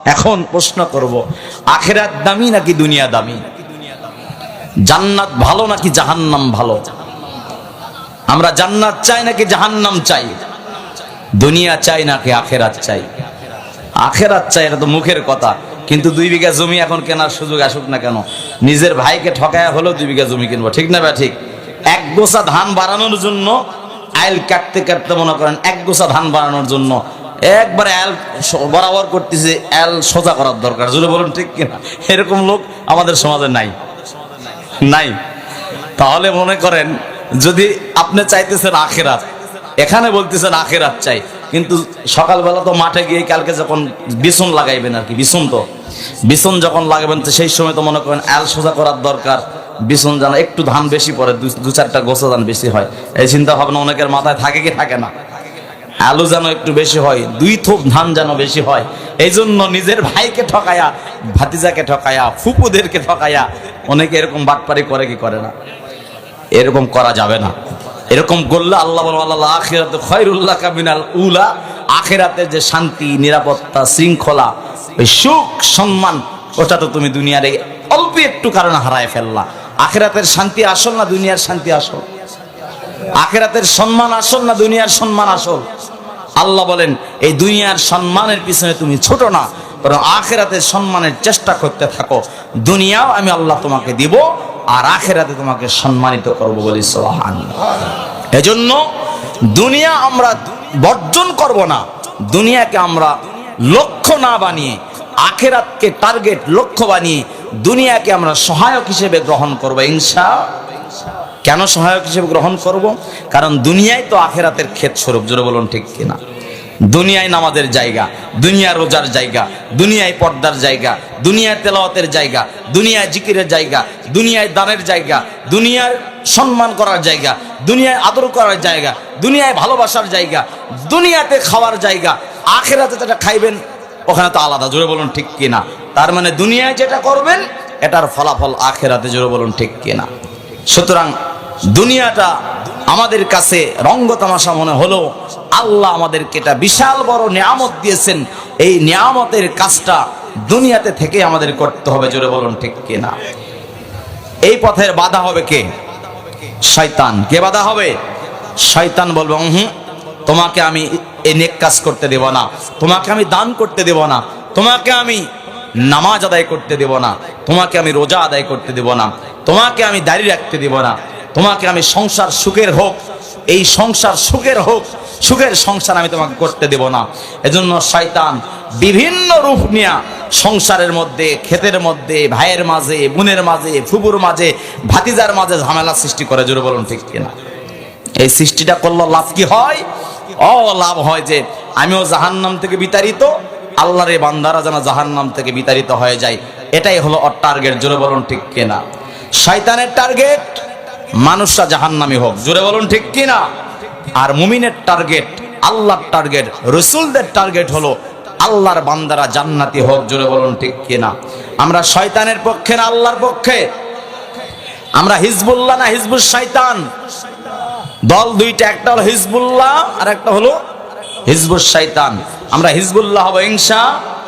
এখন প্রশ্ন করব, আখিরাত দামি নাকি দুনিয়া দামি? জান্নাত ভালো নাকি জাহান্নাম ভালো? আমরা জান্নাত চাই নাকি জাহান্নাম চাই? দুনিয়া চাই নাকি আখিরাত চাই? আখিরাত চাই, এটা তো মুখের কথা, কিন্তু 2 বিঘা জমি এখন কেনার সুযোগ আসুক না কেন, নিজের ভাইকে ঠকায়া হলেও 2 বিঘা জমি কিনবো, ঠিক না বা ঠিক? এক গোছা ধান বাড়ানোর জন্য আইল কাটতে কাটতে মনে করেন এক গোছা ধান বাড়ানোর জন্য একবারে এল বরাবর করতেছে, এল সোজা করার দরকার, জোরে বলুন ঠিক কিনা? এরকম লোক আমাদের সমাজে নাই। তাহলে মনে করেন, যদি আপনি চাইতেছেন আখিরাত, এখানে বলতেছেন আখিরাত চাই, কিন্তু সকালবেলা তো মাঠে গিয়ে কালকে যখন বিছন লাগাইবেন আর কি, বিছন যখন লাগাবেন তো সেই সময় তো মনে করেন এল সোজা করার দরকার, বিছন যেন একটু ধান বেশি পড়ে, 2-4টা গোছা ধান বেশি হয়, এই চিন্তা ভাবনা অনেকের মাথায় থাকে কি থাকে না? আলু যেন একটু বেশি হয়, 2 থোপ ধান যেন বেশি হয়, এই জন্য নিজের ভাইকে ঠকায়া, ভাতিজাকে ঠকায়া, ফুপুদেরকে ঠকায়া অনেকে এরকম বাটপারি করে কি করে না? এরকম করা যাবে না। এরকম করলে আল্লাহ বলেন আখিরাতে খায়রুল লাকা মিনাল উলা, আখিরাতে যে শান্তি, নিরাপত্তা, শৃঙ্খলা, ওই সুখ সম্মান, ওটা তো তুমি দুনিয়ার এই অল্প একটু কারণে হারায় ফেললা। আখিরাতের শান্তি আসল না দুনিয়ার শান্তি আসল? আখিরাতের সম্মান আসল না দুনিয়ার সম্মান আসল? আল্লাহ বলেন এই দুনিয়ার সম্মানের পিছনে তুমি ছোট না, বরং আখিরাতের সম্মানের চেষ্টা করতে থাকো, দুনিয়াও আমি আল্লাহ তোমাকে দিব আর আখিরাতে তোমাকে সম্মানিত করব, বলি সুবহানাল্লাহ। এজন্য দুনিয়া আমরা বর্জন করব না, দুনিয়াকে আমরা লক্ষ্য না বানিয়ে আখিরাতকে টার্গেট লক্ষ্য বানিয়ে দুনিয়াকে আমরা সহায়ক হিসেবে গ্রহণ করব ইনশাআল্লাহ। কেন সহায়ক হিসেবে গ্রহণ করব? কারণ দুনিয়ায় তো আখিরাতের ক্ষেত স্বরূপ, জোরে বলুন ঠিক কিনা? দুনিয়ায় নামাজের জায়গা, দুনিয়া রোজার জায়গা, দুনিয়ায় পর্দার জায়গা, দুনিয়ায় তেলাওয়াতের জায়গা, দুনিয়ায় জিকিরের জায়গা, দুনিয়ায় দানের জায়গা, দুনিয়ার সম্মান করার জায়গা, দুনিয়ায় আদর করার জায়গা, দুনিয়ায় ভালোবাসার জায়গা, দুনিয়াতে খাওয়ার জায়গা। আখিরাতে যেটা খাইবেন ওখানে তো আলাদা, জোরে বলুন ঠিক কিনা? তার মানে দুনিয়ায় যেটা করবেন এটার ফলাফল আখিরাতে, জোরে বলুন ঠিক কিনা? সুতরাং দুনিয়াটা আমাদের কাছে রঙ্গতামাশা মনে হলো, আল্লাহ আমাদেরকে এটা বিশাল বড় নিয়ামত দিয়েছেন, এই নিয়ামতের কাজটা দুনিয়াতে থেকে আমাদের করতে হবে, জোরে বলুন ঠিক কিনা? এই পথের বাধা হবে কে? শয়তান। কে বাধা হবে? শয়তান বলবে তোমাকে আমি এই নেক কাজ করতে দেব না, তোমাকে আমি দান করতে দেব না, তোমাকে আমি নামাজ আদায় করতে দেব না, তোমাকে আমি রোজা আদায় করতে দেব না, তোমাকে আমি দাঁড়িয়ে রাখতে দেব না, তোমাকে আমি সংসার সুখের হোক, এই সংসার সুখের হোক, সুখের সংসার আমি তোমাকে করতে দেব না। এজন্য শয়তান বিভিন্ন রূপ নিয়ে সংসারের মধ্যে, ক্ষেতের মধ্যে, ভাইয়ের মাঝে, বোনের মাঝে, ফুপুর মাঝে, ভাতিজার মাঝে ঝামেলা সৃষ্টি করে, জোরে বলুন ঠিক কিনা? এই সৃষ্টিটা করলে লাভ কি হয়? লাভ হয় যে আমিও জাহান্নাম থেকে বিতাড়িত, আল্লাহর এই বান্দারা যেন জাহান্নাম থেকে বিতাড়িত হয়ে যায়। এটাই হলো ওর টার্গেট, জোরে বলুন ঠিক কিনা? শয়তানের টার্গেট মানুষরা জাহান্নামী হোক, জোরে বলুন ঠিক কিনা? আর মুমিনের টার্গেট, আল্লাহর টার্গেট, রাসূলদের টার্গেট হলো আল্লাহর বান্দারা জান্নাতি হোক, জোরে বলুন ঠিক কিনা? আমরা শয়তানের পক্ষে না আল্লাহর পক্ষে? আমরা হিজবুল্লাহ না হিজবুশ শয়তান? দল দুইটা, একটা হলো হিজবুল্লাহ আর একটা হলো হিজবুশ শয়তান। আমরা হিজবুল্লাহ হব ইনশাআল্লাহ।